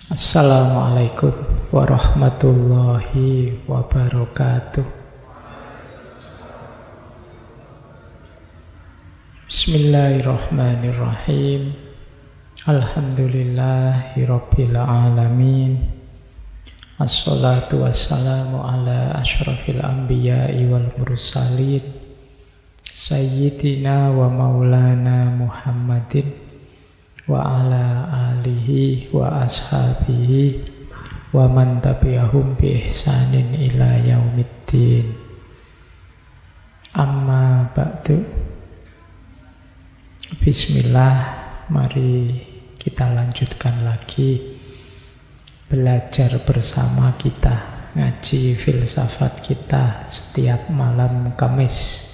Assalamualaikum warahmatullahi wabarakatuh. Bismillahirrahmanirrahim. Alhamdulillahirabbil alamin. Assalatu wassalamu ala asyrafil anbiya'i wal mursalin Sayyidina wa maulana Muhammadin wa ala alihi wa ashabihi wa man tabi'ahum bi ihsanin ila yaumiddin. Amma ba'du. Bismillah, mari kita lanjutkan lagi belajar bersama kita, ngaji filsafat kita setiap malam Kamis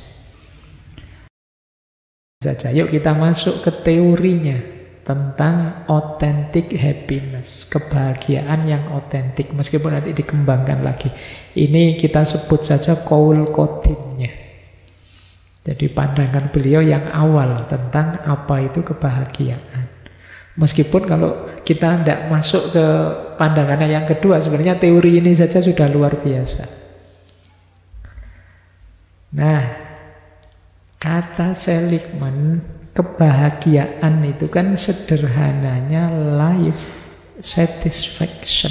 saja. Yuk kita masuk ke teorinya tentang authentic happiness, kebahagiaan yang otentik, meskipun nanti dikembangkan lagi. Ini kita sebut saja qaul qadimnya. Jadi pandangan beliau yang awal tentang apa itu kebahagiaan. Meskipun kalau kita tidak masuk ke pandangannya yang kedua, sebenarnya teori ini saja sudah luar biasa. Nah, kata Seligman, kebahagiaan itu kan sederhananya life satisfaction.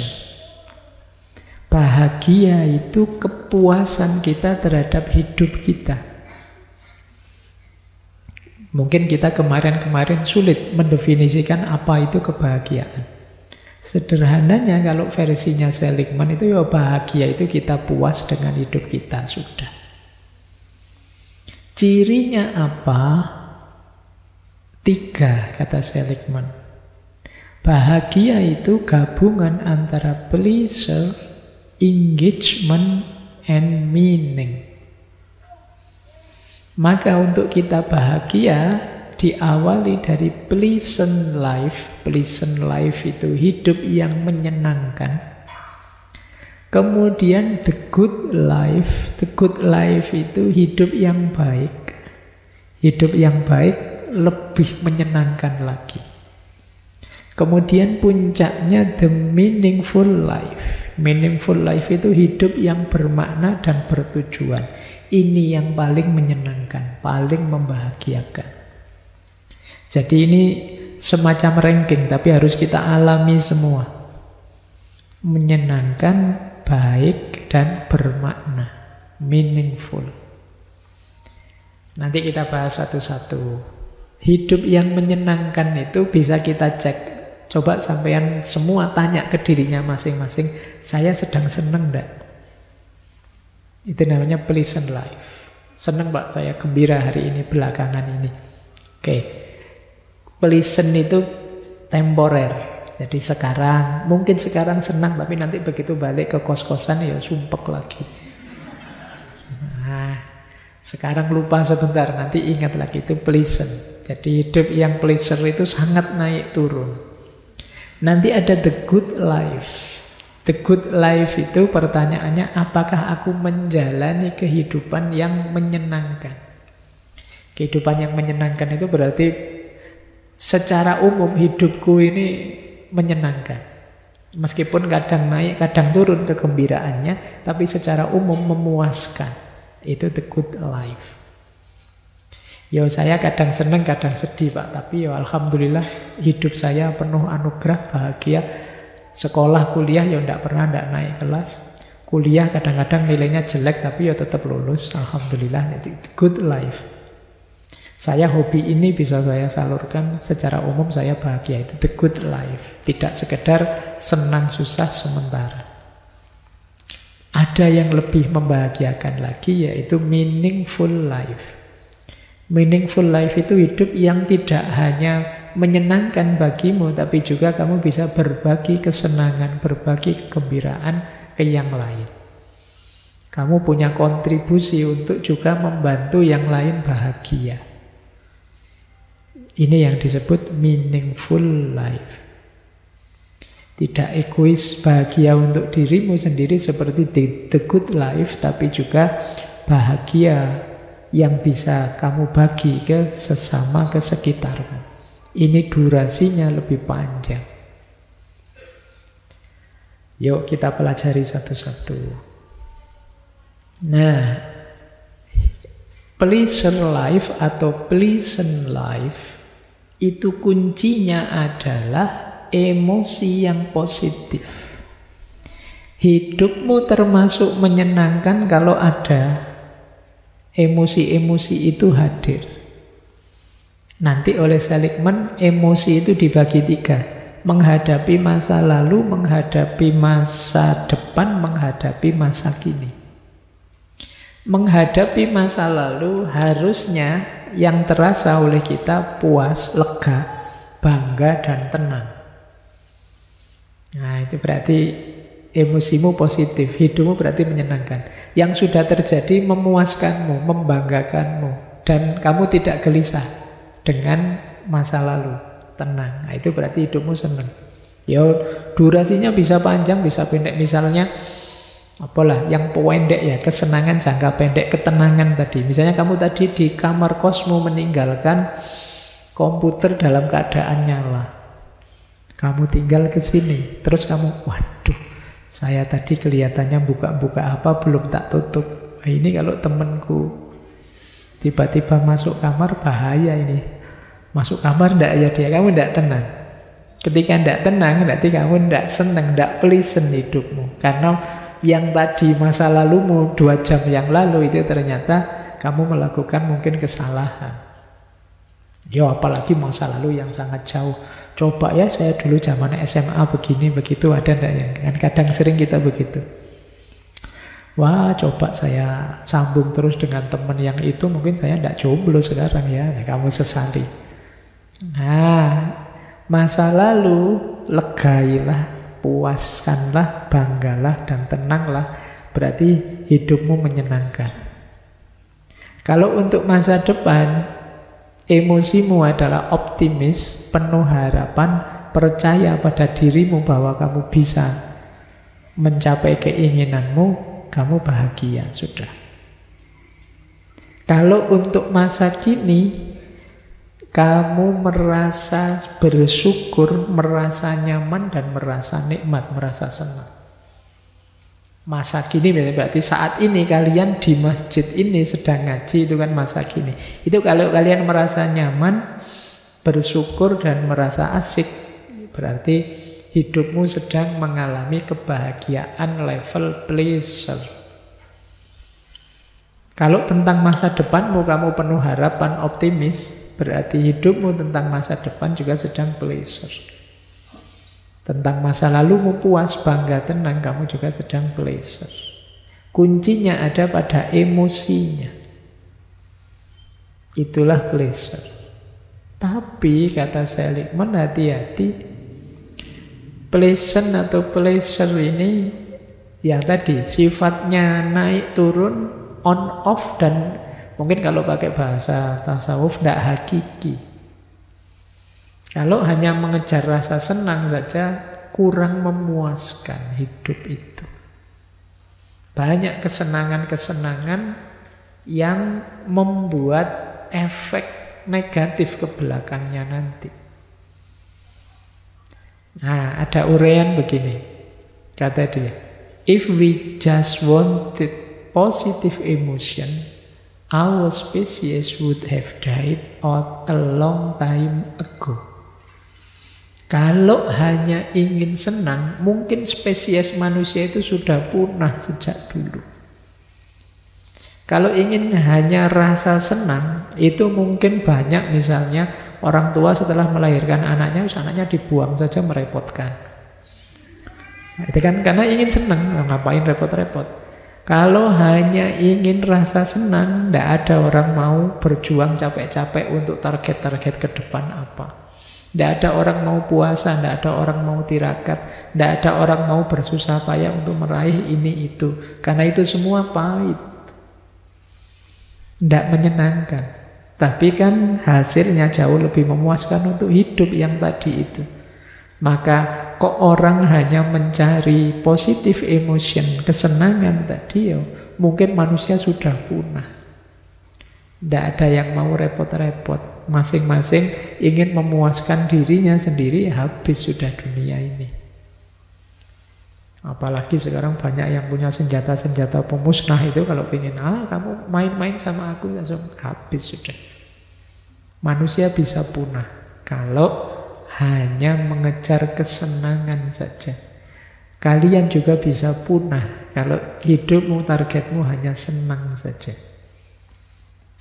Bahagia itu kepuasan kita terhadap hidup kita. Mungkin kita kemarin-kemarin sulit mendefinisikan apa itu kebahagiaan. Sederhananya kalau versinya Seligman itu ya bahagia itu kita puas dengan hidup kita, sudah. Cirinya apa? 3 kata Seligman. Bahagia itu gabungan antara pleasure, engagement, and meaning. Maka untuk kita bahagia diawali dari pleasant life. Pleasant life itu hidup yang menyenangkan. Kemudian the good life. The good life itu hidup yang baik. Hidup yang baik lebih menyenangkan lagi. Kemudian puncaknya the meaningful life. Meaningful life itu hidup yang bermakna dan bertujuan. Ini yang paling menyenangkan, paling membahagiakan. Jadi ini semacam ranking, tapi harus kita alami semua. Menyenangkan, baik, dan bermakna. Meaningful. Nanti kita bahas satu-satu. Hidup yang menyenangkan itu bisa kita cek. Coba sampean semua tanya ke dirinya masing-masing, saya sedang senang enggak? Itu namanya pleasant life. Senang Pak, saya gembira hari ini, belakangan ini. Oke. Pleasant itu temporer. Jadi sekarang, mungkin sekarang senang, tapi nanti begitu balik ke kos-kosan ya sumpek lagi. Nah, sekarang lupa sebentar, nanti ingat lagi, itu pleasant. Jadi hidup yang pleasure itu sangat naik turun. Nanti ada the good life. The good life itu pertanyaannya, apakah aku menjalani kehidupan yang menyenangkan? Kehidupan yang menyenangkan itu berarti secara umum hidupku ini menyenangkan. Meskipun kadang naik, kadang turun kegembiraannya, tapi secara umum memuaskan. Itu the good life. Ya saya kadang senang, kadang sedih Pak. Tapi ya Alhamdulillah hidup saya penuh anugerah, bahagia. Sekolah, kuliah ya tidak pernah tidak naik kelas. Kuliah kadang-kadang nilainya jelek, tapi ya tetap lulus. Alhamdulillah, itu good life. Saya hobi ini bisa saya salurkan. Secara umum saya bahagia, itu the good life. Tidak sekedar senang susah sementara. Ada yang lebih membahagiakan lagi, yaitu meaningful life. Meaningful life itu hidup yang tidak hanya menyenangkan bagimu, tapi juga kamu bisa berbagi kesenangan, berbagi kegembiraan ke yang lain. Kamu punya kontribusi untuk juga membantu yang lain bahagia. Ini yang disebut meaningful life. Tidak egois, bahagia untuk dirimu sendiri seperti the good life, tapi juga bahagia yang bisa kamu bagi ke sesama, ke sekitarmu. Ini durasinya lebih panjang. Yuk kita pelajari satu-satu. Nah, pleasure life atau pleasant life itu kuncinya adalah emosi yang positif. Hidupmu termasuk menyenangkan kalau ada emosi-emosi itu hadir. Nanti oleh Seligman, emosi itu dibagi 3. Menghadapi masa lalu, menghadapi masa depan, menghadapi masa kini. Menghadapi masa lalu harusnya yang terasa oleh kita puas, lega, bangga, dan tenang. Nah, itu berarti emosimu positif, hidupmu berarti menyenangkan. Yang sudah terjadi memuaskanmu, membanggakanmu, dan kamu tidak gelisah dengan masa lalu, tenang. Nah, itu berarti hidupmu senang. Ya, durasinya bisa panjang, bisa pendek. Misalnya apalah yang pendek ya, kesenangan jangka pendek, ketenangan tadi. Misalnya kamu tadi di kamar kosmu meninggalkan komputer dalam keadaan nyala. Kamu tinggal ke sini, terus kamu, waduh, saya tadi kelihatannya buka-buka apa belum tak tutup. Nah, ini kalau temanku tiba-tiba masuk kamar, bahaya ini. Masuk kamar ndak ya dia, kamu ndak tenang. Ketika ndak tenang, berarti kamu ndak senang, ndak pleasant hidupmu. Karena yang tadi masa lalumu 2 jam yang lalu itu ternyata kamu melakukan mungkin kesalahan. Ya apalagi masa lalu yang sangat jauh. Coba ya saya dulu zaman SMA begini begitu, ada enggak ya? Kan kadang sering kita begitu. Wah coba saya sambung terus dengan teman yang itu, mungkin saya enggak jomblo sekarang ya. Nah, kamu sesali. Nah masa lalu legailah, puaskanlah, banggalah, dan tenanglah. Berarti hidupmu menyenangkan. Kalau untuk masa depan, emosimu adalah optimis, penuh harapan, percaya pada dirimu bahwa kamu bisa mencapai keinginanmu, kamu bahagia, sudah. Kalau untuk masa kini, kamu merasa bersyukur, merasa nyaman, dan merasa nikmat, merasa senang. Masa kini berarti saat ini kalian di masjid ini sedang ngaji, itu kan masa kini. Itu kalau kalian merasa nyaman, bersyukur, dan merasa asik, berarti hidupmu sedang mengalami kebahagiaan level pleasure. Kalau tentang masa depanmu kamu penuh harapan, optimis, berarti hidupmu tentang masa depan juga sedang pleasure. Tentang masa lalumu puas, bangga, tenang, kamu juga sedang pleasure. Kuncinya ada pada emosinya. Itulah pleasure. Tapi kata Seligman, hati-hati. Pleasant atau pleasure ini yang tadi sifatnya naik turun, on off, dan mungkin kalau pakai bahasa tasawuf tidak hakiki. Kalau hanya mengejar rasa senang saja kurang memuaskan hidup itu. Banyak kesenangan-kesenangan yang membuat efek negatif ke belakangnya nanti. Nah, ada uraian begini. Kata dia, if we just wanted positive emotion, our species would have died out a long time ago. Kalau hanya ingin senang, mungkin spesies manusia itu sudah punah sejak dulu. Kalau ingin hanya rasa senang, itu mungkin banyak misalnya orang tua setelah melahirkan anaknya, anaknya dibuang saja merepotkan. Nah, itu kan karena ingin senang, ngapain repot-repot. Kalau hanya ingin rasa senang, tidak ada orang mau berjuang capek-capek untuk target-target ke depan apa. Tidak ada orang mau puasa, tidak ada orang mau tirakat, tidak ada orang mau bersusah payah untuk meraih ini itu. Karena itu semua pahit. Tidak menyenangkan. Tapi kan hasilnya jauh lebih memuaskan untuk hidup yang tadi itu. Maka kok orang hanya mencari positive emotion, kesenangan tadi, mungkin manusia sudah punah. Tidak ada yang mau repot-repot. Masing-masing ingin memuaskan dirinya sendiri, habis sudah dunia ini. Apalagi sekarang banyak yang punya senjata-senjata pemusnah itu, kalau ingin, kamu main-main sama aku, langsung habis sudah. Manusia bisa punah kalau hanya mengejar kesenangan saja. Kalian juga bisa punah kalau hidupmu, targetmu hanya senang saja.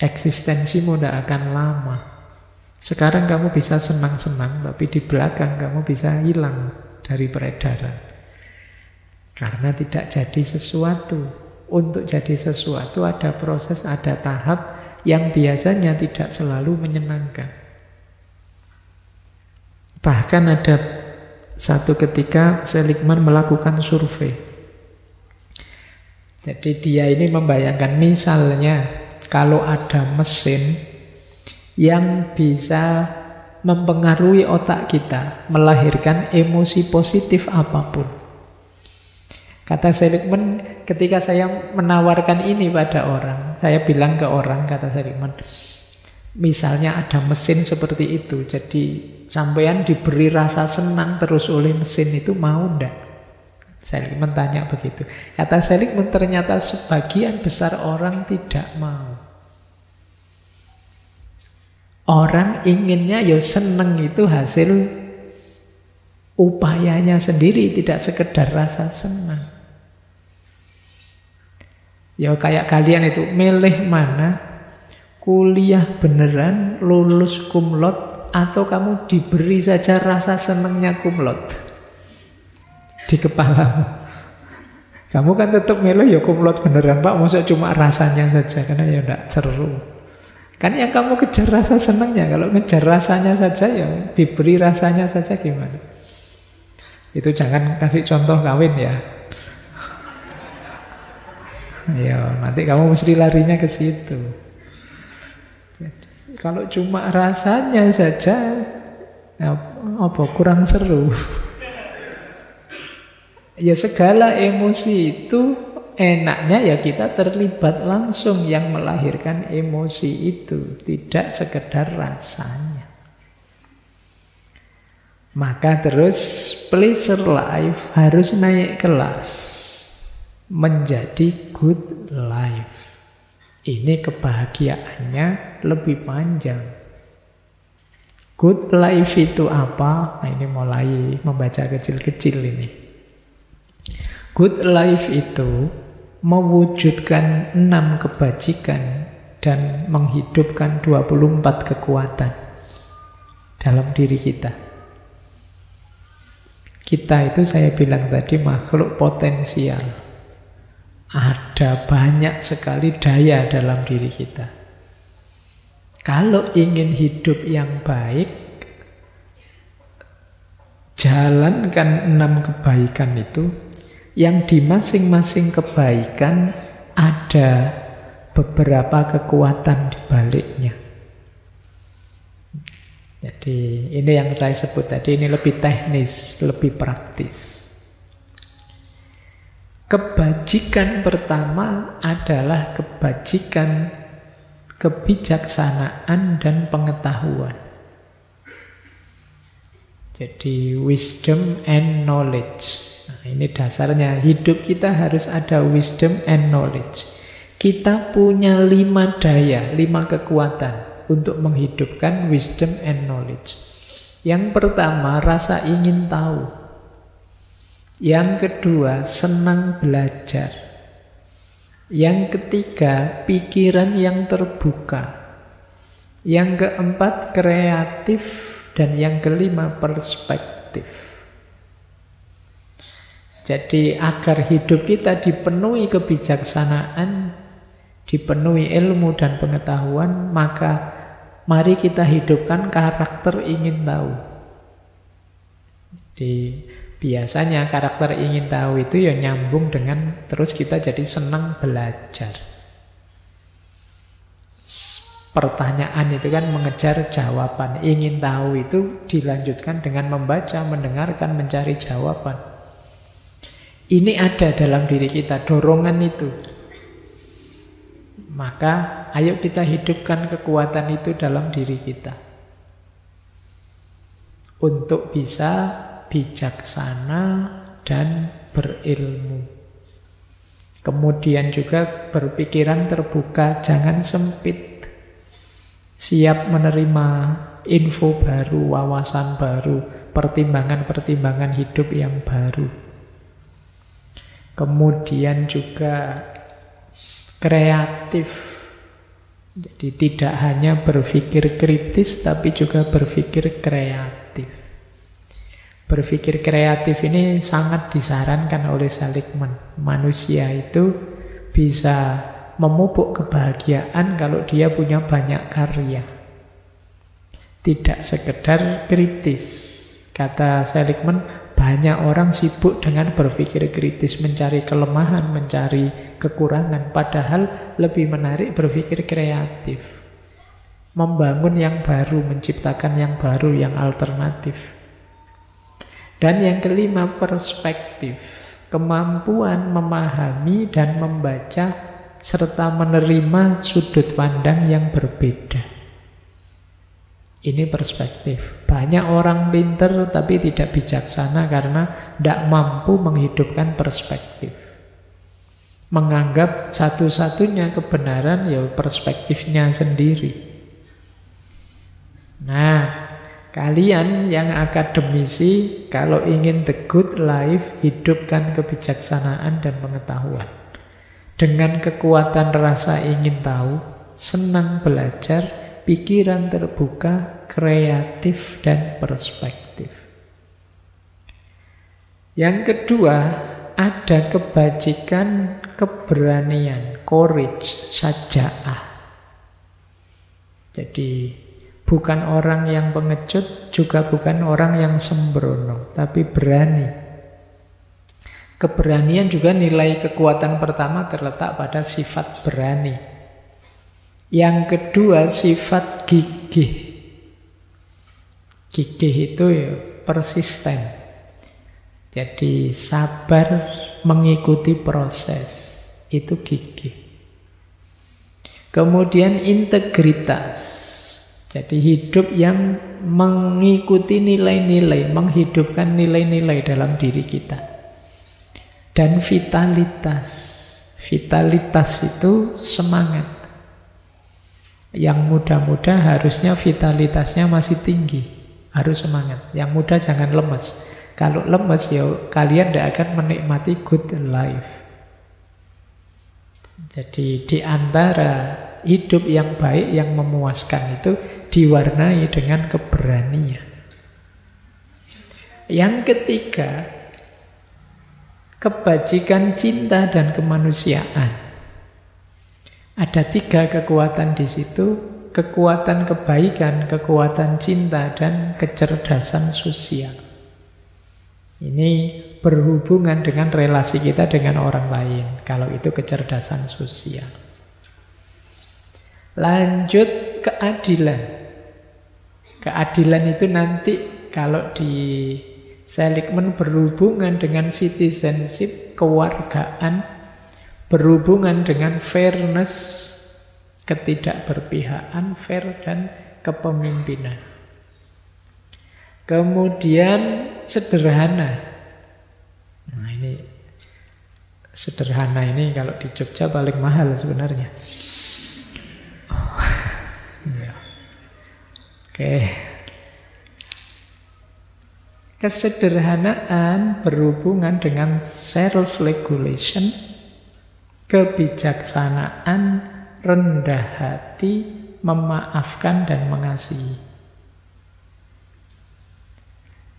Eksistensimu tidak akan lama. Sekarang kamu bisa senang-senang, tapi di belakang kamu bisa hilang dari peredaran. Karena tidak jadi sesuatu. Untuk jadi sesuatu ada proses, ada tahap yang biasanya tidak selalu menyenangkan. Bahkan ada satu ketika Seligman melakukan survei. Jadi dia ini membayangkan, misalnya kalau ada mesin yang bisa mempengaruhi otak kita, melahirkan emosi positif apapun. Kata Seligman, ketika saya menawarkan ini pada orang, saya bilang ke orang, kata Seligman, misalnya ada mesin seperti itu, jadi sampean diberi rasa senang terus oleh mesin itu, mau ndak? Seligman tanya begitu. Kata Seligman, ternyata sebagian besar orang tidak mau. Orang inginnya ya senang itu hasil upayanya sendiri, tidak sekedar rasa senang. Ya kayak kalian itu, milih mana? Kuliah beneran, lulus cum laude, atau kamu diberi saja rasa senangnya cum laude di kepalamu? Kamu kan tetap milih ya cum laude beneran, Pak. Maksudnya cuma rasanya saja, karena ya tidak seru. Kan yang kamu kejar rasa senangnya. Kalau ngejar rasanya saja, ya diberi rasanya saja, gimana? Itu jangan kasih contoh kawin ya. Ya, nanti kamu mesti larinya ke situ. Jadi, kalau cuma rasanya saja, apa kurang seru? Ya segala emosi itu enaknya ya kita terlibat langsung yang melahirkan emosi itu, tidak sekedar rasanya. Maka terus pleasure life harus naik kelas menjadi good life. Ini kebahagiaannya lebih panjang. Good life itu apa? Nah, ini mulai membaca kecil-kecil ini. Good life itu mewujudkan 6 kebajikan dan menghidupkan 24 kekuatan dalam diri kita. Kita itu, saya bilang tadi, makhluk potensial. Ada banyak sekali daya dalam diri kita. Kalau ingin hidup yang baik, jalankan 6 kebaikan itu, yang di masing-masing kebaikan ada beberapa kekuatan di baliknya. Jadi ini yang saya sebut tadi, ini lebih teknis, lebih praktis. Kebajikan pertama adalah kebajikan kebijaksanaan dan pengetahuan. Jadi wisdom and knowledge. Nah, ini dasarnya, hidup kita harus ada wisdom and knowledge. Kita punya 5 daya, 5 kekuatan untuk menghidupkan wisdom and knowledge. Yang pertama, rasa ingin tahu. Yang kedua, senang belajar. Yang ketiga, pikiran yang terbuka. Yang keempat, kreatif. Dan yang kelima, perspektif. Jadi agar hidup kita dipenuhi kebijaksanaan, dipenuhi ilmu dan pengetahuan, maka mari kita hidupkan karakter ingin tahu. Biasanya karakter ingin tahu itu ya nyambung dengan terus kita jadi senang belajar. Pertanyaan itu kan mengejar jawaban. Ingin tahu itu dilanjutkan dengan membaca, mendengarkan, mencari jawaban. Ini ada dalam diri kita, dorongan itu. Maka ayo kita hidupkan kekuatan itu dalam diri kita. Untuk bisa bijaksana dan berilmu. Kemudian juga berpikiran terbuka, jangan sempit. Siap menerima info baru, wawasan baru, pertimbangan-pertimbangan hidup yang baru. Kemudian juga kreatif. Jadi tidak hanya berpikir kritis, tapi juga berpikir kreatif. Berpikir kreatif ini sangat disarankan oleh Seligman. Manusia itu bisa memupuk kebahagiaan kalau dia punya banyak karya. Tidak sekedar kritis. Kata Seligman, banyak orang sibuk dengan berpikir kritis, mencari kelemahan, mencari kekurangan. Padahal lebih menarik berpikir kreatif. Membangun yang baru, menciptakan yang baru, yang alternatif. Dan yang kelima, perspektif. Kemampuan memahami dan membaca serta menerima sudut pandang yang berbeda. Ini perspektif. Banyak orang pinter tapi tidak bijaksana karena tidak mampu menghidupkan perspektif. Menganggap satu-satunya kebenaran ya perspektifnya sendiri. Nah, kalian yang akademisi, kalau ingin the good life, hidupkan kebijaksanaan dan pengetahuan. Dengan kekuatan rasa ingin tahu, senang belajar, pikiran terbuka, kreatif, dan perspektif. Yang kedua, ada kebajikan, keberanian, courage, syaja'ah. Jadi bukan orang yang pengecut, juga bukan orang yang sembrono, tapi berani. Keberanian juga nilai kekuatan pertama terletak pada sifat berani. Yang kedua, sifat gigih. Gigih itu ya persisten. Jadi sabar mengikuti proses. Itu gigih. Kemudian integritas. Jadi hidup yang mengikuti nilai-nilai, menghidupkan nilai-nilai dalam diri kita. Dan vitalitas. Vitalitas itu semangat. Yang muda-muda harusnya vitalitasnya masih tinggi. Harus semangat. Yang muda jangan lemes. Kalau lemes ya kalian tidak akan menikmati good life. Jadi di antara hidup yang baik, yang memuaskan itu diwarnai dengan keberanian. Yang ketiga, kebajikan cinta dan kemanusiaan. Ada 3 kekuatan di situ, kekuatan kebaikan, kekuatan cinta, dan kecerdasan sosial. Ini berhubungan dengan relasi kita dengan orang lain, kalau itu kecerdasan sosial. Lanjut, keadilan. Keadilan itu nanti kalau di Seligman berhubungan dengan citizenship, kewargaan, berhubungan dengan fairness, ketidakberpihakan, fair, dan kepemimpinan. Kemudian sederhana. Nah ini sederhana ini kalau di Jogja paling mahal sebenarnya. Ya. Oke. Kesederhanaan berhubungan dengan self-regulation, kebijaksanaan, rendah hati, memaafkan, dan mengasihi.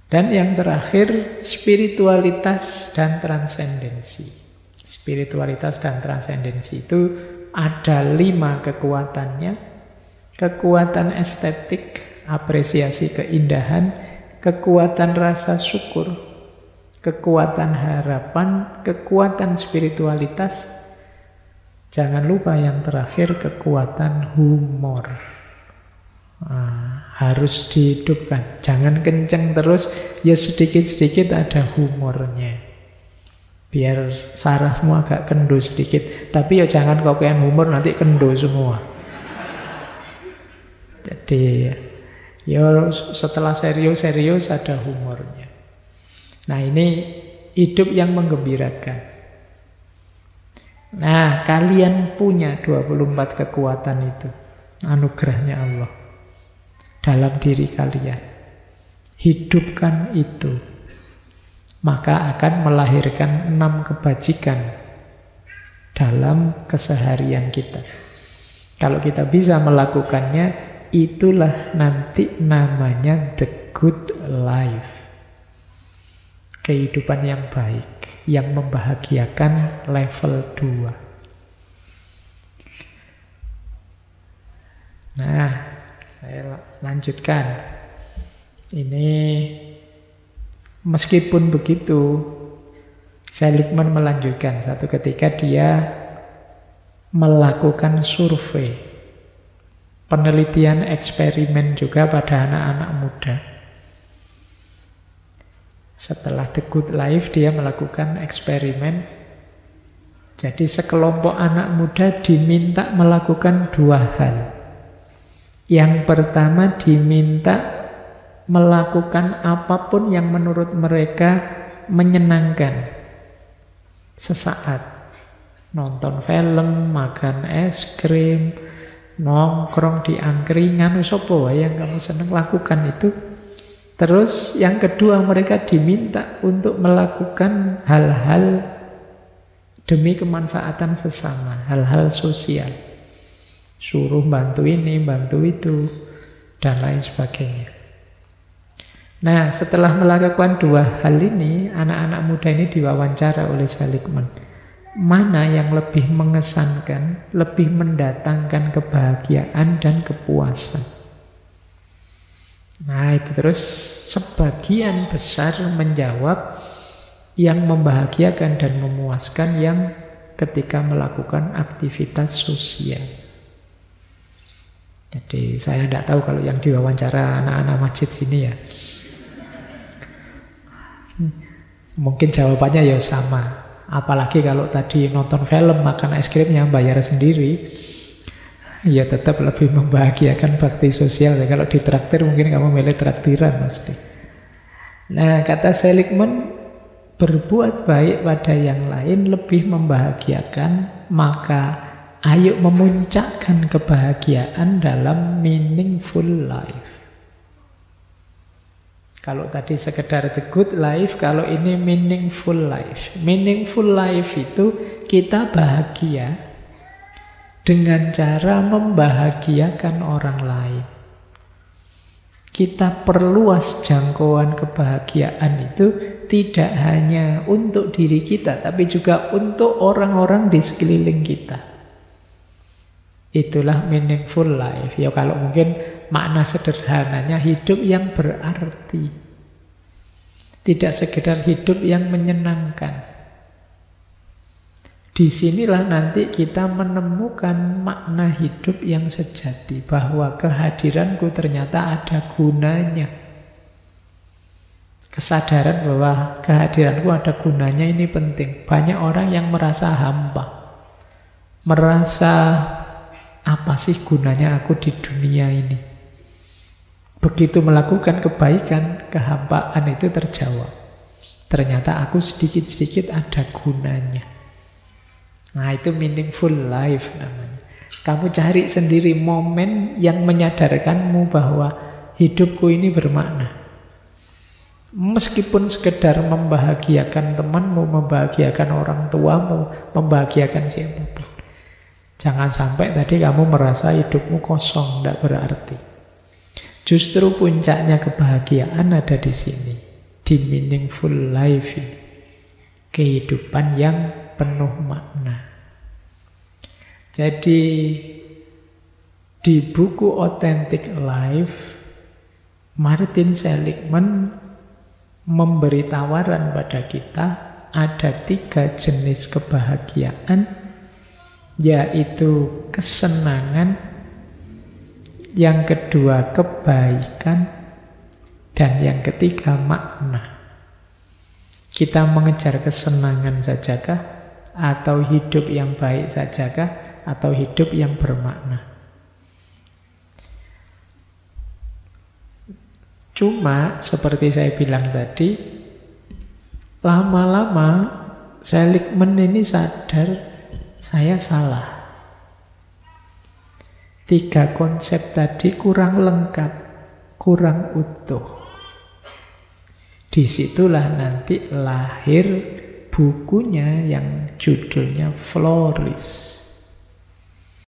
Dan yang terakhir, spiritualitas dan transendensi. Spiritualitas dan transendensi itu ada 5 kekuatannya. Kekuatan estetik, apresiasi keindahan, kekuatan rasa syukur, kekuatan harapan, kekuatan spiritualitas. Jangan lupa yang terakhir, kekuatan humor. Harus dihidupkan. Jangan kenceng terus, ya sedikit-sedikit ada humornya. Biar sarafmu agak kendo sedikit. Tapi ya jangan kopian humor nanti kendo semua. Jadi ya setelah serius-serius ada humornya. Nah ini hidup yang menggembirakan. Nah, kalian punya 24 kekuatan itu. Anugerahnya Allah dalam diri kalian. Hidupkan itu. Maka akan melahirkan 6 kebajikan dalam keseharian kita. Kalau kita bisa melakukannya, itulah nanti namanya the good life. Kehidupan yang baik, yang membahagiakan level 2. Nah, saya lanjutkan. Ini meskipun begitu, Seligman melanjutkan. Satu ketika dia melakukan survei, penelitian eksperimen juga pada anak-anak muda. Setelah The Good Life, dia melakukan eksperimen. Jadi sekelompok anak muda diminta melakukan 2 hal. Yang pertama diminta melakukan apapun yang menurut mereka menyenangkan. Sesaat. Nonton film, makan es krim, nongkrong di angkringan, sopo yang kamu senang lakukan itu. Terus yang kedua mereka diminta untuk melakukan hal-hal demi kemanfaatan sesama, hal-hal sosial. Suruh bantu ini, bantu itu, dan lain sebagainya. Nah, setelah melakukan 2 hal ini, anak-anak muda ini diwawancara oleh Seligman. Mana yang lebih mengesankan, lebih mendatangkan kebahagiaan dan kepuasan? Nah, itu terus sebagian besar menjawab yang membahagiakan dan memuaskan yang ketika melakukan aktivitas sosial. Jadi saya tidak tahu kalau yang diwawancara anak-anak masjid sini ya. Mungkin jawabannya ya sama. Apalagi kalau tadi nonton film, makan es krim yang bayar sendiri, ya tetap lebih membahagiakan bakti sosial. Ya, kalau ditraktir mungkin kamu milih traktiran mesti. Nah, kata Seligman, berbuat baik pada yang lain lebih membahagiakan, maka ayo memuncakkan kebahagiaan dalam meaningful life. Kalau tadi sekedar the good life, kalau ini meaningful life. Meaningful life itu kita bahagia dengan cara membahagiakan orang lain. Kita perluas jangkauan kebahagiaan itu tidak hanya untuk diri kita, tapi juga untuk orang-orang di sekeliling kita. Itulah meaningful life. Ya kalau mungkin makna sederhananya hidup yang berarti. Tidak sekedar hidup yang menyenangkan. Disinilah nanti kita menemukan makna hidup yang sejati. Bahwa kehadiranku ternyata ada gunanya. Kesadaran bahwa kehadiranku ada gunanya ini penting. Banyak orang yang merasa hampa. Merasa apa sih gunanya aku di dunia ini? Begitu melakukan kebaikan, kehampaan itu terjawab. Ternyata aku sedikit-sedikit ada gunanya. Nah, itu meaningful life namanya. Kamu cari sendiri momen yang menyadarkanmu bahwa hidupku ini bermakna. Meskipun sekedar membahagiakan temanmu, membahagiakan orang tuamu, membahagiakan siapapun. Jangan sampai tadi kamu merasa hidupmu kosong, tidak berarti. Justru puncaknya kebahagiaan ada di sini. Di meaningful life ini. Kehidupan yang penuh makna. Jadi di buku Authentic Life, Martin Seligman memberi tawaran pada kita ada 3 jenis kebahagiaan, yaitu kesenangan, yang kedua kebaikan, dan yang ketiga makna. Kita mengejar kesenangan sajakah, atau hidup yang baik sajakah, atau hidup yang bermakna? Cuma seperti saya bilang tadi, lama-lama Seligman ini sadar saya salah. 3 konsep tadi kurang lengkap, kurang utuh. Disitulah nanti lahir bukunya yang judulnya Flourish.